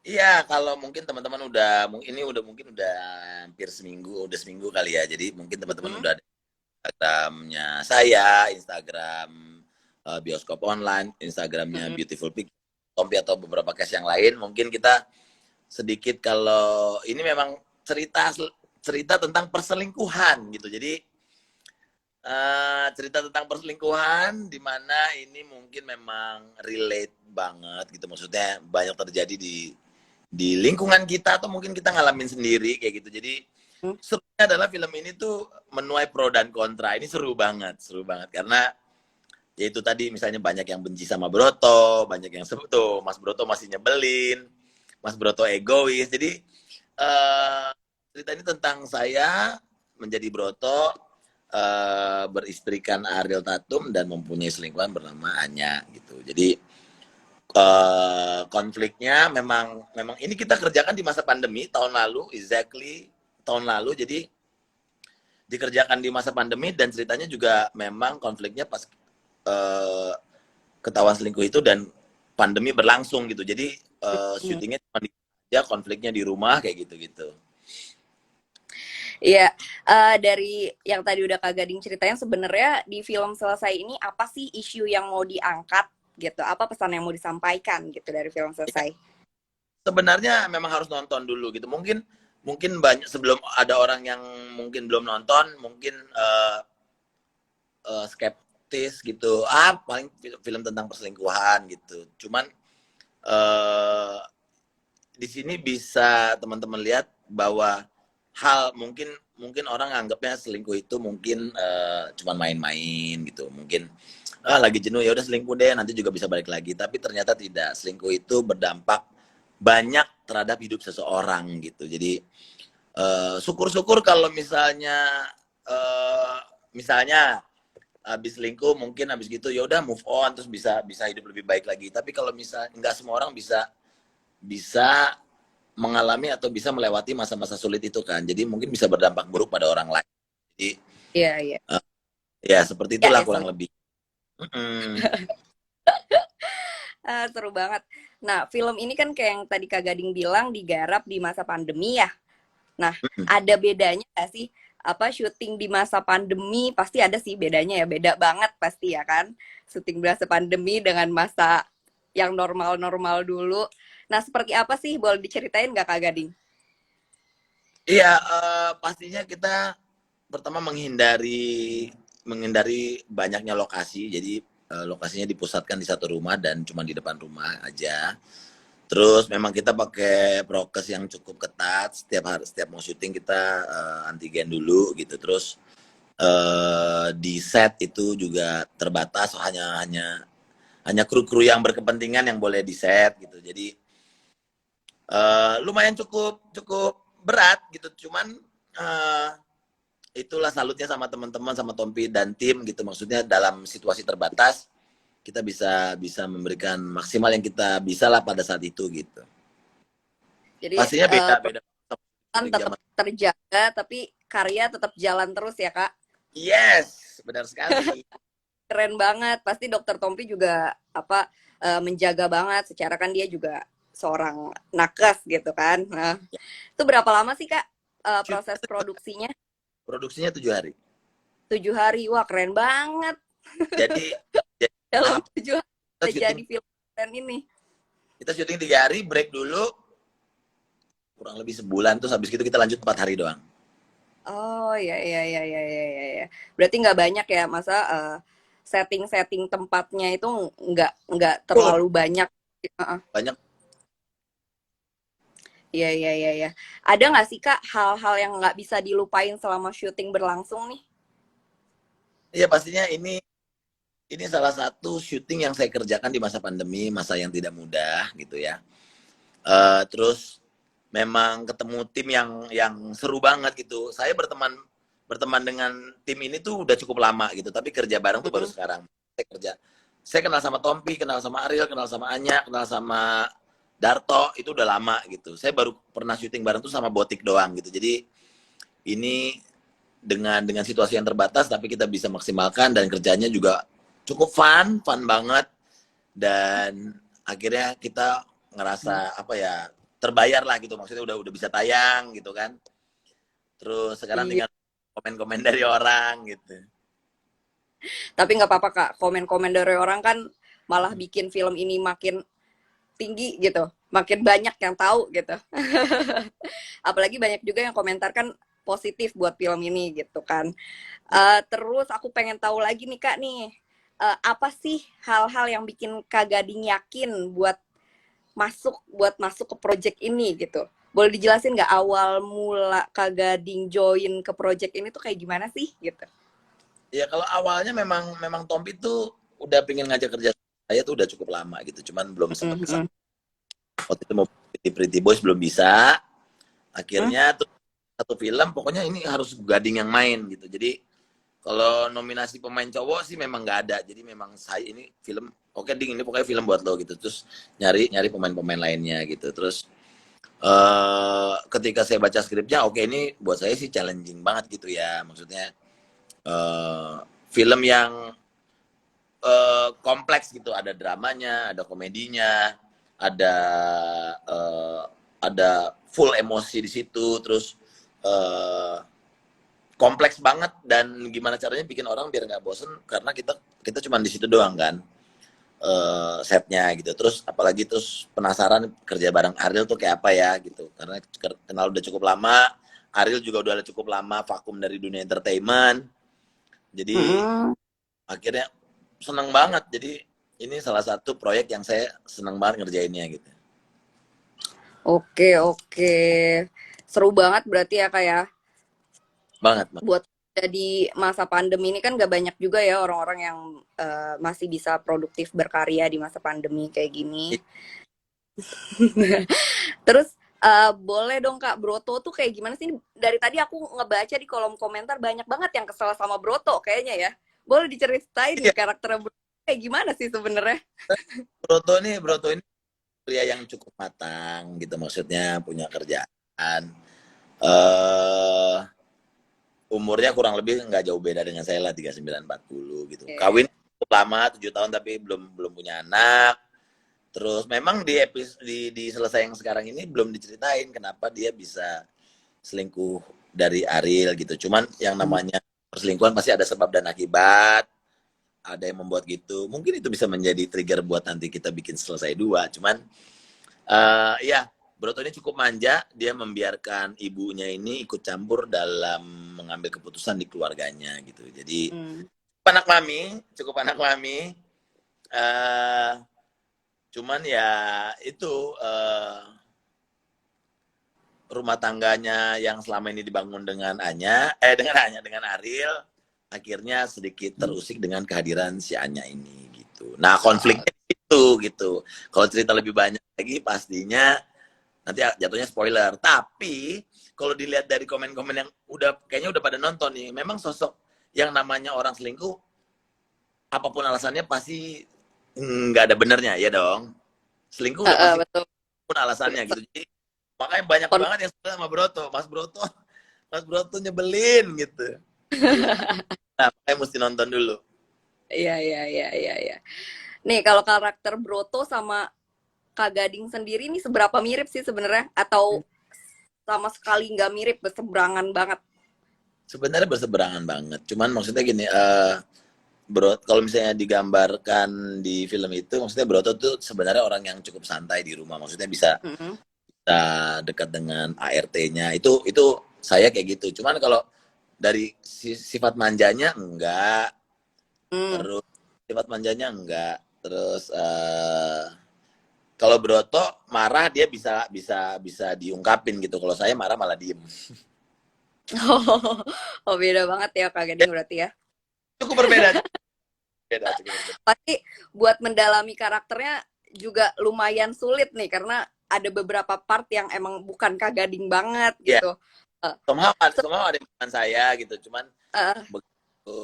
Iya, kalau mungkin teman-teman udah ini udah mungkin udah hampir seminggu, udah seminggu kali ya. Jadi mungkin teman-teman Mm-mm. udah ada Instagramnya saya, Instagram bioskop online, Instagramnya Mm-mm. Beautiful Pic, Tompi atau beberapa case yang lain. Mungkin kita sedikit kalau ini memang cerita cerita tentang perselingkuhan gitu. Jadi cerita tentang perselingkuhan di mana ini mungkin memang relate banget gitu. Maksudnya banyak terjadi di lingkungan kita atau mungkin kita ngalamin sendiri kayak gitu. Jadi serunya adalah film ini tuh menuai pro dan kontra. Ini seru banget karena ya itu tadi misalnya banyak yang benci sama Broto, banyak yang tuh Mas Broto masih nyebelin, Mas Broto egois. Jadi cerita ini tentang saya menjadi Broto, beristrikan Ariel Tatum dan mempunyai selingkuhan bernama Anya gitu. Jadi konfliknya memang memang ini kita kerjakan di masa pandemi tahun lalu, exactly tahun lalu. Jadi dikerjakan di masa pandemi dan ceritanya juga memang konfliknya pas eh, ketahuan selingkuh itu dan pandemi berlangsung gitu. Jadi Mm. syutingnya cuma di aja, konfliknya di rumah kayak gitu-gitu. Iya, dari yang tadi udah Kak Gading ceritain sebenarnya di film Selesai ini apa sih isu yang mau diangkat gitu? Apa pesan yang mau disampaikan gitu dari film Ya, Selesai? sebenarnya memang harus nonton dulu gitu. Mungkin mungkin banyak sebelum ada orang yang mungkin belum nonton, mungkin skeptis gitu. Paling film tentang perselingkuhan gitu. Cuman uh, di sini bisa teman-teman lihat bahwa hal mungkin mungkin orang anggapnya selingkuh itu mungkin cuman main-main gitu. Mungkin lagi jenuh ya udah selingkuh deh nanti juga bisa balik lagi. Tapi ternyata tidak. Selingkuh itu berdampak banyak terhadap hidup seseorang gitu. Jadi syukur-syukur kalau misalnya misalnya habis selingkuh mungkin habis gitu ya udah move on terus bisa bisa hidup lebih baik lagi. Tapi kalau misalnya nggak semua orang bisa bisa mengalami atau bisa melewati masa-masa sulit itu kan. Jadi mungkin bisa berdampak buruk pada orang lain. Jadi Iya, iya. ya seperti Ya, itulah ya, kurang lebih. Mm-mm. seru banget. Nah, film ini kan kayak yang tadi Kak Gading bilang digarap di masa pandemi ya. Nah, Mm-mm. ada bedanya nggak sih? Apa syuting di masa pandemi pasti ada sih bedanya ya, beda banget pasti ya kan. Syuting di masa pandemi dengan masa yang normal-normal dulu. Nah, seperti apa sih? Boleh diceritain nggak Kak Gading? Iya, pastinya kita pertama menghindari menghindari banyaknya lokasi. Jadi lokasinya dipusatkan di satu rumah dan cuma di depan rumah aja. Terus memang kita pakai prokes yang cukup ketat. Setiap mau syuting kita antigen dulu gitu. Terus di set itu juga terbatas, hanya hanya hanya kru-kru yang berkepentingan yang boleh di set gitu. Jadi lumayan cukup cukup berat gitu. Cuman uh, itulah salutnya sama teman-teman sama Tompi dan tim gitu. Maksudnya dalam situasi terbatas kita bisa bisa memberikan maksimal yang kita bisa lah pada saat itu gitu. Jadi Pastinya beda-beda peran syuting tetap zaman. terjaga, tapi karya tetap jalan terus ya Kak. Yes, benar sekali. Keren banget. Pasti Dokter Tompi juga apa menjaga banget. Secara kan dia juga seorang nakes gitu kan. Nah, itu berapa lama sih Kak proses produksinya? Produksinya 7 hari. 7 hari. Wah, keren banget. Jadi, jadi Dalam tahap 7 hari kita udah syuting jadi film keren ini. kita syuting 3 hari, break dulu kurang lebih sebulan terus habis itu kita lanjut 4 hari doang. Oh, ya, ya, ya, ya, ya, ya, ya. Berarti nggak banyak ya, masa setting-setting tempatnya itu nggak Oh, terlalu banyak. Heeh. banyak. Iya, iya, iya, iya. Ada nggak sih Kak hal-hal yang nggak bisa dilupain selama syuting berlangsung nih? Iya pastinya ini salah satu syuting yang saya kerjakan di masa pandemi, masa yang tidak mudah gitu ya. Terus memang ketemu tim yang seru banget gitu. Saya berteman berteman dengan tim ini tuh udah cukup lama gitu, tapi kerja bareng tuh baru Mm-mm. sekarang. Saya kenal sama Tompi, kenal sama Ariel, kenal sama Anya, kenal sama Darto itu udah lama gitu. Saya baru pernah syuting bareng tuh sama Botik doang gitu. Jadi ini dengan situasi yang terbatas tapi kita bisa maksimalkan dan kerjanya juga cukup fun banget dan akhirnya kita ngerasa apa ya terbayar lah gitu, maksudnya udah bisa tayang gitu kan. Terus sekarang Iya. tinggal komen-komen dari orang gitu. Tapi nggak apa-apa Kak, komen-komen dari orang kan malah bikin film ini makin tinggi gitu, makin banyak yang tahu gitu. Apalagi banyak juga yang komentar kan positif buat film ini gitu kan. Terus aku pengen tahu lagi nih Kak nih, apa sih hal-hal yang bikin Kak Gading yakin buat masuk ke project ini gitu? Boleh dijelasin nggak awal mula Kak Gading join ke project ini tuh kayak gimana sih gitu? Ya kalau awalnya memang Tompi tuh udah pengen ngajak kerja saya tuh udah cukup lama gitu, cuman belum sempat kesana. Mhm. Waktu itu mau Pretty Boys belum bisa, Hmm? akhirnya tuh satu film pokoknya ini harus Gading yang main gitu. Jadi kalau nominasi pemain cowok sih memang nggak ada, jadi memang saya ini film oke Ding, ini pokoknya film buat lo gitu. Terus nyari nyari pemain-pemain lainnya gitu. Terus ketika saya baca skripnya, oke ini buat saya sih challenging banget gitu ya, maksudnya eh, film yang kompleks gitu, ada dramanya, ada komedinya, ada eh, ada full emosi di situ, terus eh, kompleks banget, dan gimana caranya bikin orang biar nggak bosen karena kita kita cuma di situ doang kan, setnya gitu. Terus apalagi terus penasaran kerja bareng Ariel tuh kayak apa ya gitu, karena kenal udah cukup lama, Ariel juga udah cukup lama vakum dari dunia entertainment, jadi Mm-mm. akhirnya seneng banget. Jadi ini salah satu proyek yang saya seneng banget ngerjainnya gitu. Oke, oke. Seru banget berarti ya Kak ya. Banget, Mas. Buat jadi masa pandemi ini kan gak banyak juga ya orang-orang yang masih bisa produktif berkarya di masa pandemi kayak gini. Terus boleh dong Kak, Broto tuh kayak gimana sih? Dari tadi aku ngebaca di kolom komentar banyak banget yang kesel sama Broto kayaknya ya. Boleh diceritain Iya, nih karakter Broto kayak gimana sih sebenarnya? Broto ini pria yang cukup matang gitu, maksudnya punya kerjaan. eh Umurnya kurang lebih nggak jauh beda dengan saya lah, 39-40 gitu. Oke. Kawin cukup lama 7 tahun tapi belum belum punya anak. Terus memang di episode di selesai yang sekarang ini belum diceritain kenapa dia bisa selingkuh dari Ariel gitu. Cuman yang namanya perselingkuhan pasti ada sebab dan akibat, ada yang membuat gitu. Mungkin itu bisa menjadi trigger buat nanti kita bikin selesai dua. Cuman ya, Broto ini cukup manja, dia membiarkan ibunya ini ikut campur dalam mengambil keputusan di keluarganya gitu. Jadi Hmm. cukup anak mami. eh Cuman ya itu, rumah tangganya yang selama ini dibangun dengan dengan Ariel, akhirnya sedikit terusik dengan kehadiran si Anya ini gitu. Nah, konfliknya itu gitu. Kalau cerita lebih banyak lagi pastinya nanti jatuhnya spoiler. Tapi kalau dilihat dari komen-komen yang kayaknya udah pada nonton nih, memang sosok yang namanya orang selingkuh, apapun alasannya pasti nggak ada benernya ya dong. Selingkuh udah pasti Betul. pun alasannya gitu. Jadi makanya banyak Kon- banget yang suka sama Broto. Mas Broto nyebelin gitu. Nah, makanya mesti nonton dulu. Iya, iya, iya, iya, iya. Nih, kalau karakter Broto sama Kak Gading sendiri nih seberapa mirip sih sebenarnya? Atau sama sekali nggak mirip, berseberangan banget? Sebenarnya berseberangan banget. Cuman maksudnya gini, Bro, kalau misalnya digambarkan di film itu, maksudnya Broto tuh sebenarnya orang yang cukup santai di rumah. Maksudnya bisa, Mm-mm. bisa dekat dengan ART-nya. Itu saya kayak gitu. Cuman kalau dari sifat manjanya enggak, Hmm. terus sifat manjanya enggak, terus kalau Broto marah dia bisa bisa bisa diungkapin gitu. Kalau saya marah malah diem. Oh, oh, beda banget ya Kak Ya, Gading berarti ya. cukup berbeda, cukup berbeda. Pasti buat mendalami karakternya juga lumayan sulit nih karena ada beberapa part yang emang bukan Kak Gading banget Ya, gitu. Uh, so, somehow ada teman saya gitu. Cuman uh, begitu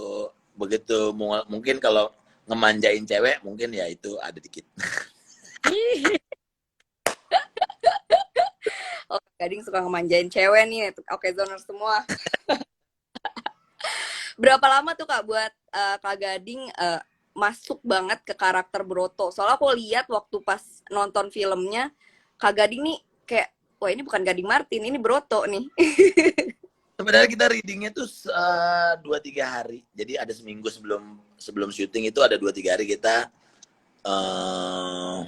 begitu mungkin kalau ngemanjain cewek mungkin ya itu ada dikit. oh, Kak Gading suka ngemanjain cewek nih. Oke, zoner semua. Berapa lama tuh Kak buat Kak Gading masuk banget ke karakter Broto? Soalnya aku lihat waktu pas nonton filmnya, Kak Gading nih kayak wah ini bukan Gading Martin, ini Broto nih. Sebenarnya kita readingnya tuh 2-3 hari. Jadi ada seminggu sebelum syuting itu ada 2-3 hari kita eh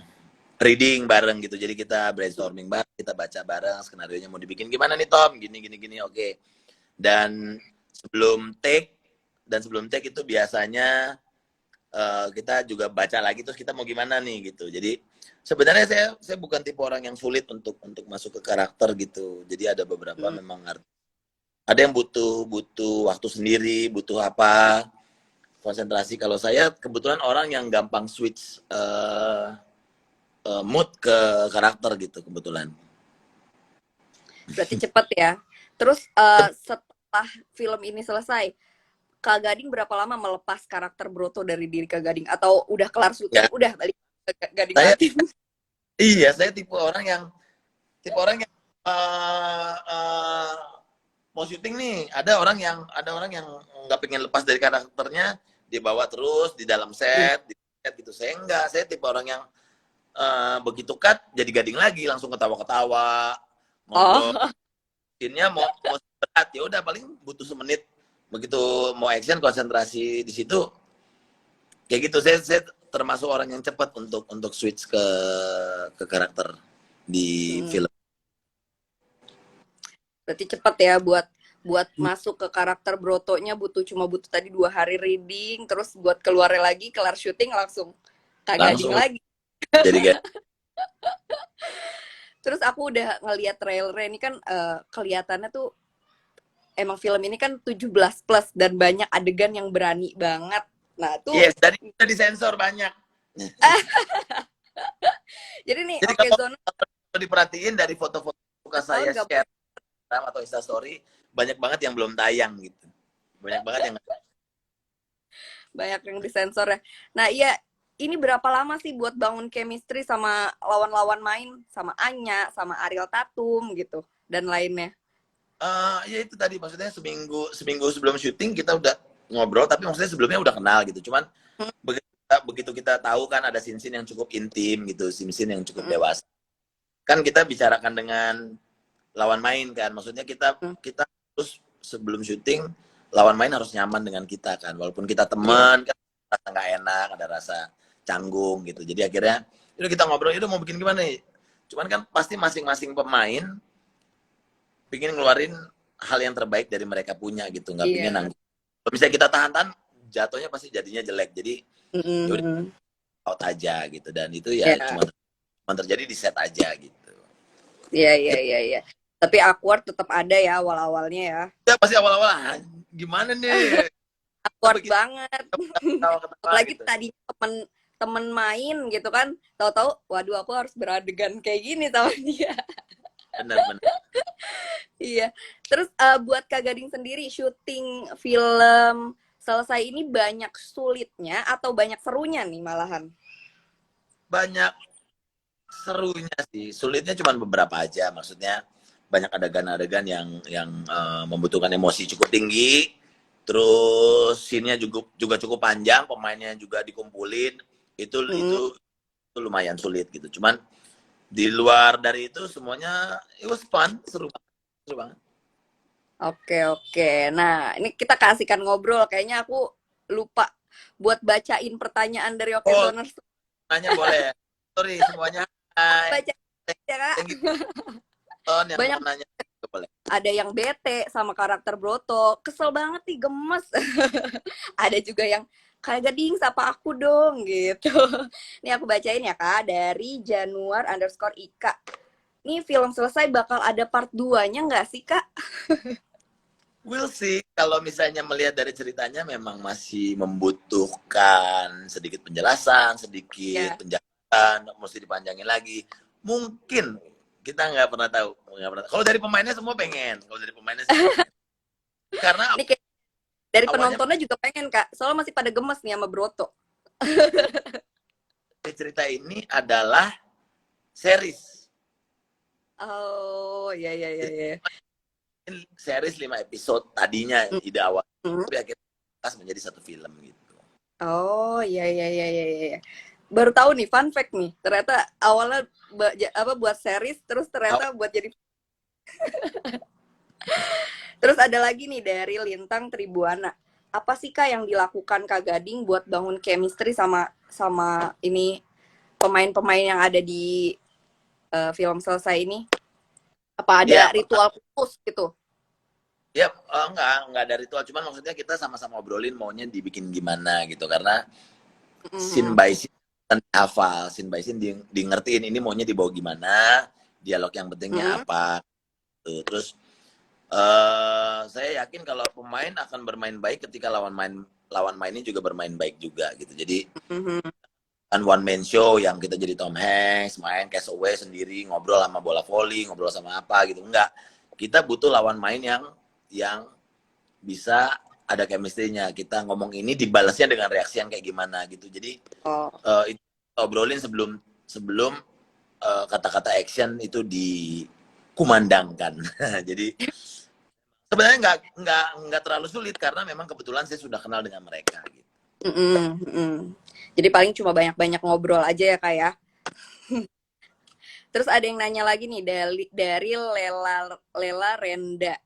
reading bareng gitu. Jadi kita brainstorming bareng, kita baca bareng skenario-nya mau dibikin gimana nih Tom, gini gini gini, oke. Dan sebelum take itu biasanya kita juga baca lagi terus kita mau gimana nih gitu. Jadi sebenarnya saya bukan tipe orang yang sulit untuk masuk ke karakter gitu. Jadi ada beberapa memang ada yang butuh waktu sendiri, butuh apa, konsentrasi. Kalau saya kebetulan orang yang gampang switch mood ke karakter gitu kebetulan. Berarti cepet ya. Terus setelah film ini selesai, Kak Gading berapa lama melepas karakter Broto dari diri Kak Gading? Atau udah kelar syuting, Ya, udah balik ke Gading saya Martin? iya, saya tipe orang yang uh, uh, mau syuting nih, ada orang yang nggak pengen lepas dari karakternya, dibawa terus di dalam set, di set gitu. Saya enggak, saya tipe orang yang begitu cut jadi Gading lagi, langsung ketawa-ketawa, ngobrol. Oh, Scene-nya mau berat ya udah paling butuh semenit, begitu mau action konsentrasi di situ kayak gitu. Saya termasuk orang yang cepat untuk switch ke karakter di film. berarti cepet ya buat masuk ke karakter Brotonya butuh tadi 2 hari reading, terus buat keluarnya lagi, kelar syuting langsung Kak Gading Langsung lagi. jadi kayak Terus aku udah ngeliat trailernya ini kan kelihatannya tuh emang film ini kan 17 plus dan banyak adegan yang berani banget. Nah, tuh yes, dari kita disensor banyak. jadi nih Jadi oke kalau Zona diperhatiin dari foto-foto suka saya nggak share atau Instastory, banyak banget yang belum tayang gitu. Banyak banget yang banyak yang disensor ya. Nah, iya ini berapa lama sih buat bangun chemistry sama lawan-lawan main, sama Anya, sama Ariel Tatum gitu dan lainnya? ya itu tadi maksudnya seminggu sebelum syuting kita udah ngobrol, tapi maksudnya sebelumnya udah kenal gitu. Cuman begitu kita tahu kan ada scene-scene yang cukup intim gitu, scene-scene yang cukup dewasa. Kan kita bicarakan dengan lawan main kan, maksudnya kita terus sebelum syuting lawan main harus nyaman dengan kita kan, walaupun kita teman kan rasa nggak enak, ada rasa canggung gitu. Jadi akhirnya itu kita ngobrol, itu mau bikin gimana nih. Cuman kan pasti masing-masing pemain pingin ngeluarin hal yang terbaik dari mereka punya gitu, nggak pingin nanggung. Kalau misalnya kita tahan-tahan, jatuhnya pasti jadinya jelek. Jadi ya udah out aja gitu, dan itu ya cuma terjadi di set aja gitu. Iya. Tapi awkward tetap ada ya awal-awalnya ya. Ya pasti awal-awal gimana nih? Awkward banget. Ketawa-ketawa Apalagi gitu. tadi temen main gitu kan, tahu-tahu waduh aku harus beradegan kayak gini sama dia. Benar-benar. Iya. Terus buat Kak Gading sendiri syuting film selesai ini banyak sulitnya atau banyak serunya nih malahan? Banyak serunya sih, sulitnya cuma beberapa aja. Maksudnya banyak adegan-adegan yang membutuhkan emosi cukup tinggi, terus scene-nya juga cukup panjang, pemainnya juga dikumpulin, itu lumayan sulit gitu. Cuman di luar dari itu semuanya it was fun, seru banget. Oke. Nah, ini kita kasihkan ngobrol. Kayaknya aku lupa buat bacain pertanyaan dari Oke Oh, Zoners. nanya boleh. Sorry semuanya. Hai. Baca ya, Kak. Thank you. Yang Banyak mau nanya boleh. ada yang bete sama karakter Broto. Kesel banget nih, gemes. Ada juga yang kayak Gading sapa aku dong gitu. Ini aku bacain ya Kak dari Januar_Ika. Nih film selesai bakal ada part 2-nya nggak sih Kak? We'll see. Kalau misalnya melihat dari ceritanya memang masih membutuhkan sedikit penjelasan, sedikit penjelasan, mesti dipanjangin lagi. Mungkin kita nggak pernah tahu. Kalau dari pemainnya semua pengen. Karena Ini kayak dari penontonnya juga pengen Kak. Soalnya masih pada gemes nih sama Broto. cerita ini adalah series. Oh, iya. Series 5 episode tadinya ide awal, tapi akhirnya menjadi satu film gitu. Oh, iya. baru tahu nih, fun fact nih. Ternyata awalnya buat series, terus Aw- ternyata buat jadi. Terus ada lagi nih dari Lintang Tribuana. Apa sih Kak yang dilakukan Kak Gading buat bangun chemistry sama sama ini pemain-pemain yang ada di film selesai ini? Apa Ya, ada ritual khusus gitu? ya enggak ada ritual. Cuman maksudnya kita sama-sama obrolin maunya dibikin gimana gitu. Karena scene Mhm. by scene kan hafal, scene by scene di ngertiin ini maunya dibawa gimana, dialog yang pentingnya Mhm. apa. Tuh. Terus saya yakin kalau pemain akan bermain baik ketika lawan mainnya juga bermain baik juga gitu. Jadi Mhm. kan one man show yang kita jadi Tom Hanks main Castaway sendiri ngobrol sama bola volley ngobrol sama apa gitu enggak, kita butuh lawan main yang bisa ada chemistry-nya, kita ngomong ini dibalasnya dengan reaksi yang kayak gimana gitu. Jadi Oh. itu obrolin sebelum sebelum kata-kata action itu dikumandangkan. Jadi sebenarnya nggak terlalu sulit karena memang kebetulan saya sudah kenal dengan mereka gitu. Mhm. Mhm. Jadi paling cuma banyak-banyak ngobrol aja ya Kak ya. Terus ada yang nanya lagi nih dari Lela Lela Renda.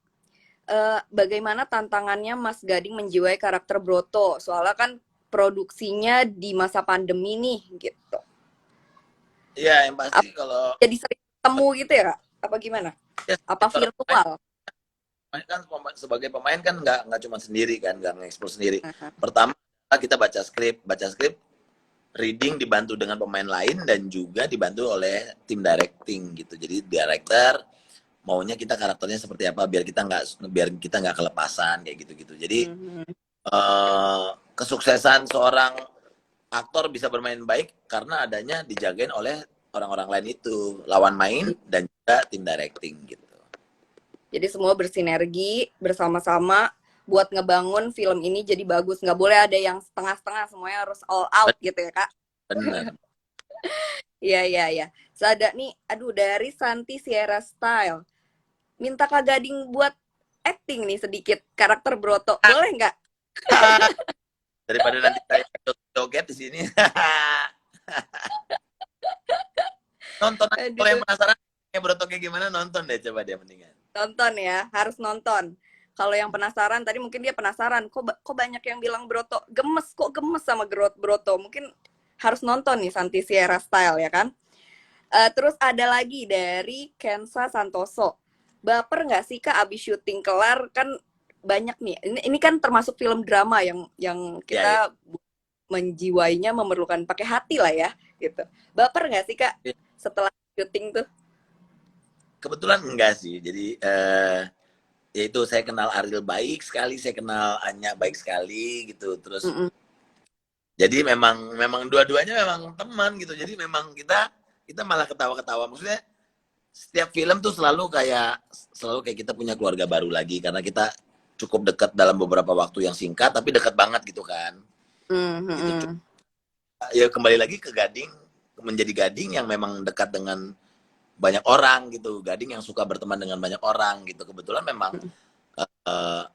Bagaimana tantangannya Mas Gading menjiwai karakter Broto? Soalnya kan produksinya di masa pandemi nih gitu. Ya yang Apa pasti kalau jadi sering ketemu gitu ya Kak? Apa gimana? ya, Apa kalau pemain virtual? kan sebagai pemain kan nggak cuma sendiri kan, nggak nge-explore sendiri. Uh-huh. Pertama kita baca skrip reading dibantu dengan pemain lain dan juga dibantu oleh tim directing gitu. Jadi director maunya kita karakternya seperti apa biar kita nggak kelepasan kayak gitu-gitu. Jadi Mhm. kesuksesan seorang aktor bisa bermain baik karena adanya dijagain oleh orang-orang lain itu, lawan main dan juga tim directing gitu. Jadi semua bersinergi bersama-sama buat ngebangun film ini jadi bagus. Nggak boleh ada yang setengah-setengah, semuanya harus all out gitu ya Kak. Bener. Iya, iya, iya. Terus ada nih, aduh dari Santi Sierra Style. Minta Kak Gading buat acting nih sedikit karakter Broto. Boleh nggak? Daripada nanti saya joget di sini. Nonton aja kalau yang Aduh, penasaran kayak Broto kayak gimana nonton deh coba dia mendingan. nonton ya, harus nonton. Kalau yang penasaran, tadi mungkin dia penasaran, kok banyak yang bilang Broto gemes, kok gemes sama Broto. Mungkin harus nonton nih Santi Sierra Style ya kan. Terus ada lagi dari Kensa Santoso. Baper nggak sih Kak abis syuting kelar kan banyak nih. Ini kan termasuk film drama yang Ya, ya. kita menjiwainya memerlukan pakai hati lah ya gitu. Baper nggak sih Kak setelah syuting tuh? Kebetulan enggak sih. Jadi yaitu saya kenal Ariel baik sekali, saya kenal Anya baik sekali gitu. Terus Mm-mm. jadi memang memang dua-duanya memang teman gitu. Jadi memang kita malah ketawa-ketawa. Maksudnya setiap film tuh selalu kayak kita punya keluarga baru lagi karena kita cukup dekat dalam beberapa waktu yang singkat tapi dekat banget gitu kan. Gitu. Mm-mm. Ya kembali lagi ke Gading, menjadi Gading yang memang dekat dengan banyak orang gitu, Gading yang suka berteman dengan banyak orang gitu. Kebetulan memang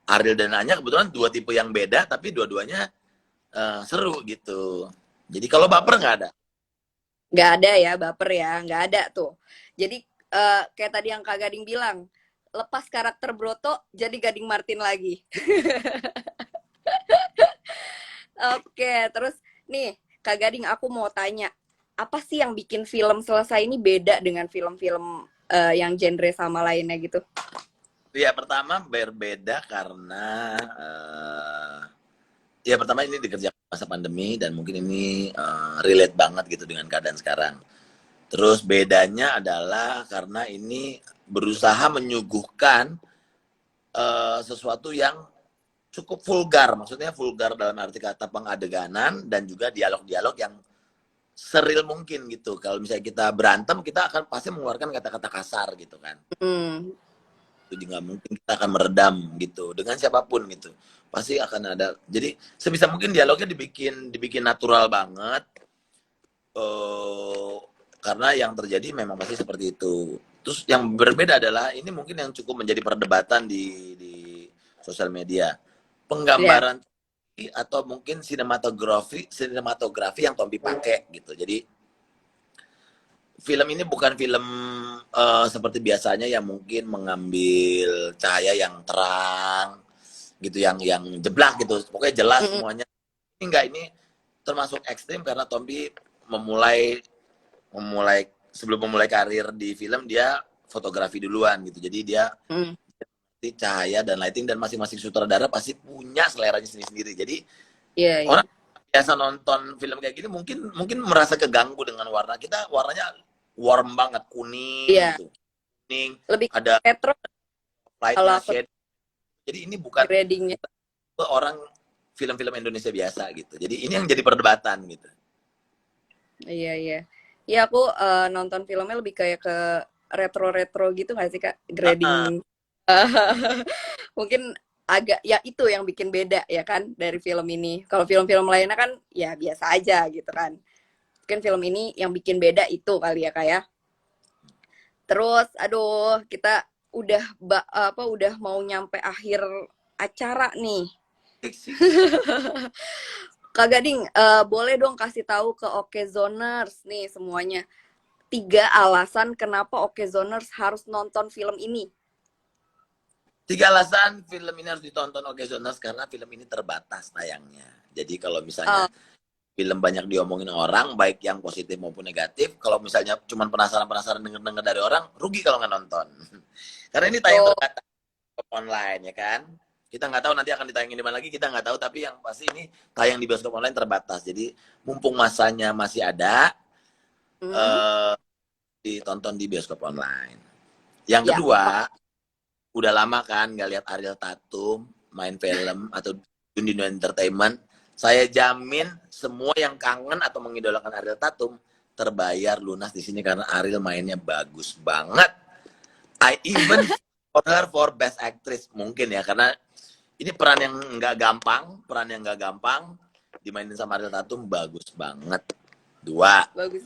Ariel dan Anya kebetulan dua tipe yang beda tapi dua-duanya seru gitu. Jadi kalau baper nggak ada. Nggak ada ya baper ya, nggak ada tuh. Jadi kayak tadi yang Kak Gading bilang, lepas karakter Broto jadi Gading Martin lagi. Oke, terus nih Kak Gading aku mau tanya, apa sih yang bikin film selesai ini beda dengan film-film yang genre sama lainnya gitu? Ya pertama berbeda karena ya pertama ini dikerjakan masa pandemi dan mungkin ini relate banget gitu dengan keadaan sekarang. Terus bedanya adalah karena ini berusaha menyuguhkan sesuatu yang cukup vulgar, maksudnya vulgar dalam arti kata pengadeganan dan juga dialog-dialog yang seril mungkin gitu. Kalau misalnya kita berantem, kita akan pasti mengeluarkan kata-kata kasar gitu kan. Hmm. Itu juga mungkin kita akan meredam gitu dengan siapapun gitu. Pasti akan ada. Jadi sebisa mungkin dialognya dibikin dibikin natural banget. Eh karena yang terjadi memang pasti seperti itu. Terus yang berbeda adalah ini mungkin yang cukup menjadi perdebatan di sosial media. Ya. Penggambaran atau mungkin sinematografi yang Tompi pakai gitu. Jadi film ini bukan film seperti biasanya yang mungkin mengambil cahaya yang terang gitu, yang jeblak gitu. Pokoknya jelas Mm-mm. semuanya. Ini enggak, ini termasuk ekstrim karena Tompi memulai sebelum memulai karir di film dia fotografi duluan gitu. Jadi dia Mm. cahaya dan lighting, dan masing-masing sutradara pasti punya seleranya sendiri-sendiri. Jadi Iya, iya. orang biasa nonton film kayak gini mungkin merasa keganggu dengan warna. Kita warnanya warm banget, kuning Iya, gitu. Kuning, lebih ada retro kalau lightnya, aku shade. Jadi ini bukan gradingnya. orang film-film Indonesia biasa gitu. Jadi ini yang jadi perdebatan gitu. Iya, iya. Iya, aku nonton filmnya lebih kayak ke retro-retro gitu nggak sih, Kak? Ah, Grading. Mungkin agak ya itu yang bikin beda ya kan dari film ini. Kalau film-film lainnya kan ya biasa aja gitu kan. Mungkin film ini yang bikin beda itu kali ya, Kak ya. Terus aduh, kita udah mau nyampe akhir acara nih. sik, sik. Kak Gading, boleh dong kasih tahu ke Okezoners nih semuanya 3 alasan kenapa Okezoners harus nonton film ini. 3 alasan film ini harus ditonton Okezoners, karena film ini terbatas tayangnya. Jadi kalau misalnya Uh, film banyak diomongin orang, baik yang positif maupun negatif, kalau misalnya cuma penasaran denger-denger dari orang, rugi kalau nggak nonton. Karena ini tayang betul. terbatas online ya kan. Kita nggak tahu nanti akan ditayangin di mana lagi, kita nggak tahu, tapi yang pasti ini tayang di bioskop online terbatas. Jadi mumpung masanya masih ada, Hmm, eh, ditonton di bioskop online. Yang ya, kedua, udah lama kan nggak lihat Ariel Tatum main film atau dunia entertainment. Saya jamin semua yang kangen atau mengidolakan Ariel Tatum terbayar lunas di sini, karena Ariel mainnya bagus banget. I even for her for best actress mungkin ya, karena ini peran yang nggak gampang dimainin sama Ariel Tatum, bagus banget. Dua. bagus.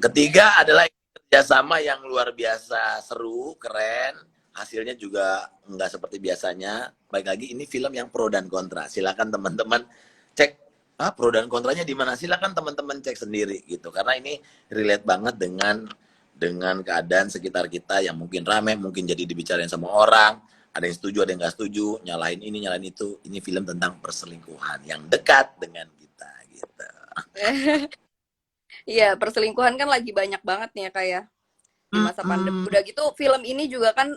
Ketiga adalah kerjasama yang luar biasa seru, keren. Hasilnya juga nggak seperti biasanya. Baik lagi, ini film yang pro dan kontra. Silakan teman-teman cek pro dan kontranya di mana. Silakan teman-teman cek sendiri gitu. Karena ini relate banget dengan keadaan sekitar kita yang mungkin rame, mungkin jadi dibicarain sama orang. Ada yang setuju, ada yang nggak setuju, nyalain ini, nyalain itu. Ini film tentang perselingkuhan yang dekat dengan kita gitu. Iya, perselingkuhan kan lagi banyak banget nih ya kayak di masa pandemi. Mm-mm. Udah gitu film ini juga kan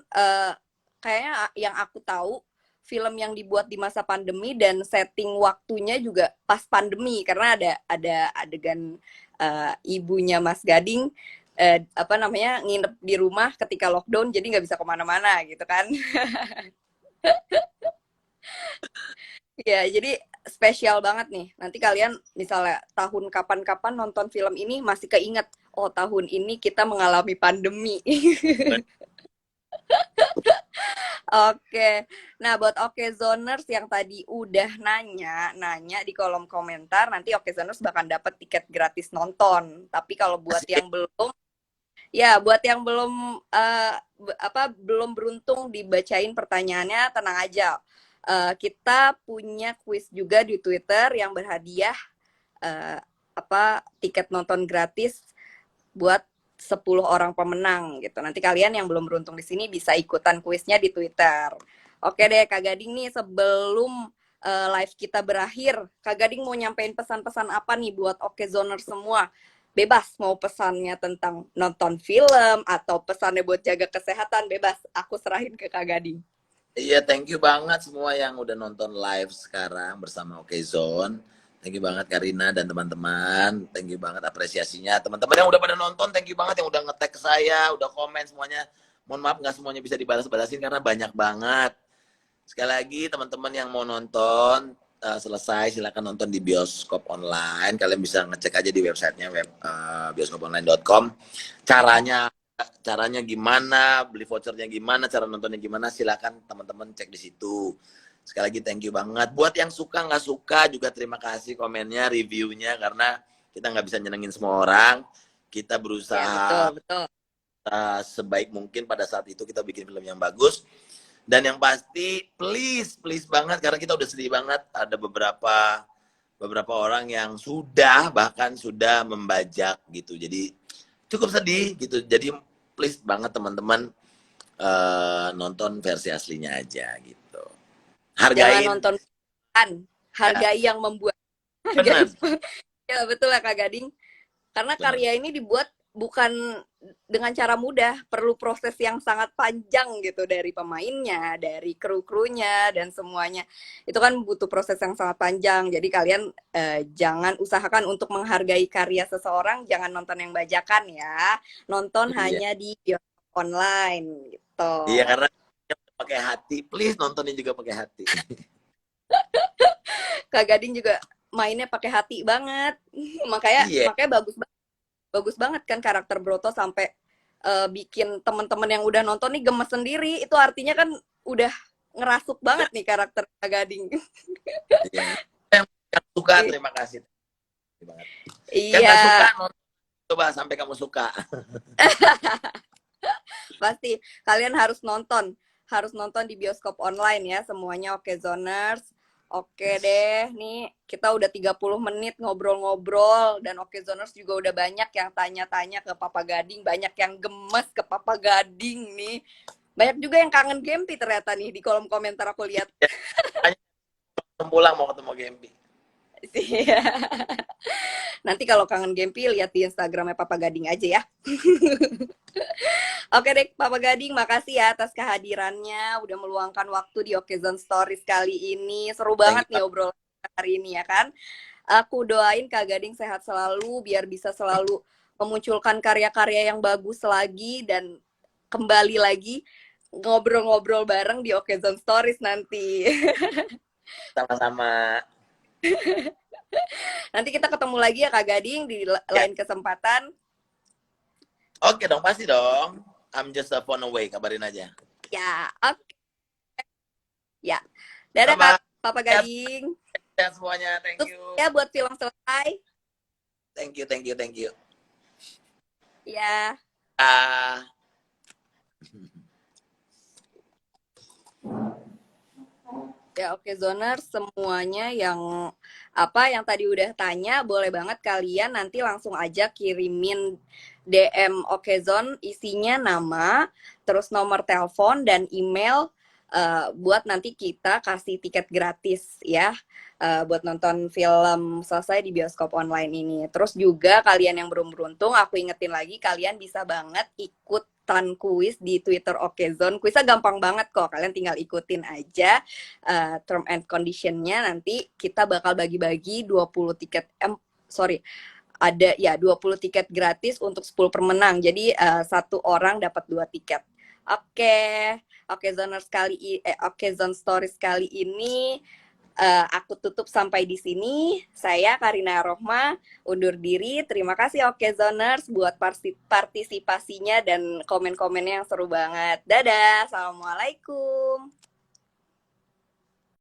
kayaknya yang aku tahu film yang dibuat di masa pandemi dan setting waktunya juga pas pandemi karena ada adegan ibunya Mas Gading apa namanya nginep di rumah ketika lockdown jadi nggak bisa kemana-mana gitu kan. Ya, jadi spesial banget nih. Nanti kalian misalnya tahun kapan-kapan nonton film ini masih keinget, oh tahun ini kita mengalami pandemi. Oke. Nah, buat Okezoners yang tadi udah nanya di kolom komentar, nanti Okezoners bakal dapat tiket gratis nonton. Tapi kalau buat Asik. yang belum, ya buat yang belum belum beruntung dibacain pertanyaannya, tenang aja. Kita punya quiz juga di Twitter yang berhadiah eh, tiket nonton gratis buat 10 orang pemenang gitu. Nanti kalian yang belum beruntung di sini bisa ikutan kuisnya di Twitter. Oke deh Kak Gading nih sebelum live kita berakhir, Kak Gading mau nyampein pesan-pesan apa nih buat Okezoner semua? Bebas mau pesannya tentang nonton film atau pesannya buat jaga kesehatan, bebas. Aku serahin ke Kak Gading. Iya, thank you banget semua yang udah nonton live sekarang bersama Okezone. Thank you banget Karina dan teman-teman. Thank you banget apresiasinya. Teman-teman yang udah pada nonton, thank you banget yang udah nge-tag ke saya, udah komen semuanya. Mohon maaf nggak semuanya bisa dibalas-balasin karena banyak banget. Sekali lagi teman-teman yang mau nonton selesai silakan nonton di bioskop online. Kalian bisa ngecek aja di websitenya bioskoponline.com. Caranya gimana, beli vouchernya gimana, cara nontonnya gimana, silakan teman-teman cek di situ. Sekali lagi thank you banget. Buat yang suka nggak suka juga terima kasih komennya, reviewnya, karena kita nggak bisa nyenengin semua orang. Kita Ya, betul, berusaha betul. sebaik mungkin pada saat itu kita bikin film yang bagus. Dan yang pasti, please, please banget, karena kita udah sedih banget. Ada beberapa orang yang bahkan sudah membajak gitu. Jadi cukup sedih gitu. Jadi please banget teman-teman nonton versi aslinya aja gitu. Jangan Hargain, nonton kan, ya, hargai yang membuat. Hargai. bener. Ya betul ya Kak Gading. Karena Bener. karya ini dibuat bukan dengan cara mudah, perlu proses yang sangat panjang gitu dari pemainnya, dari kru-krunya dan semuanya. Itu kan butuh proses yang sangat panjang. Jadi kalian jangan usahakan untuk menghargai karya seseorang, jangan nonton yang bajakan ya. Nonton Iya. hanya di bioskop online gitu. Iya, karena pakai hati, please nontonin juga pakai hati. Kak Gading juga mainnya pakai hati banget. makanya Iya. makanya bagus banget kan karakter Broto sampai bikin teman-teman yang udah nonton nih gemes sendiri. Itu artinya kan udah ngerasuk banget nih karakter Kak Gading. Iya. Yang suka, terima kasih. Banget. Yang Iya, nggak suka, coba sampai kamu suka. pasti kalian harus nonton di bioskop online ya semuanya. Oke Zoners. Oke deh, nih kita udah 30 menit ngobrol-ngobrol dan Oke Zoners juga udah banyak yang tanya-tanya ke Papa Gading, banyak yang gemes ke Papa Gading nih. Banyak juga yang kangen Gempi ternyata nih di kolom komentar aku lihat. Pulang mau ketemu Gempi. Nanti kalau kangen Gempi lihat di Instagramnya Papa Gading aja ya. Oke deh Papa Gading, makasih ya atas kehadirannya, udah meluangkan waktu di Okezone Stories kali ini. Seru banget Thank nih you. obrolan hari ini ya kan. Aku doain Kak Gading sehat selalu biar bisa selalu memunculkan karya-karya yang bagus lagi dan kembali lagi ngobrol-ngobrol bareng di Okezone Stories nanti. Sama-sama. Nanti kita ketemu lagi ya Kak Gading di Ya. lain kesempatan. Oke dong, pasti dong. I'm just a phone away, kabarin aja. Ya, oke. Ya. Dadah Bye-bye. Kak Papa Gading. Ya semuanya, thank Sukses you. ya buat film selesai. Thank you, thank you, thank you. Ya. Ah. Ya oke Zoner semuanya yang tadi udah tanya boleh banget kalian nanti langsung aja kirimin DM Okezone isinya nama, terus nomor telepon dan email buat nanti kita kasih tiket gratis ya buat nonton film selesai di bioskop online ini. Terus juga kalian yang belum beruntung, aku ingetin lagi kalian bisa banget ikutan kuis di Twitter Okezone. Kuisnya gampang banget kok, kalian tinggal ikutin aja term and condition-nya. Nanti kita bakal bagi-bagi 20 tiket ada ya 20 tiket gratis untuk 10 pemenang. Jadi satu orang dapat 2 tiket. Oke Zone Stories kali ini aku tutup sampai di sini. Saya Karina Rohma undur diri. Terima kasih Oke Zoners buat partisipasinya dan komen-komennya yang seru banget. Dadah, assalamualaikum.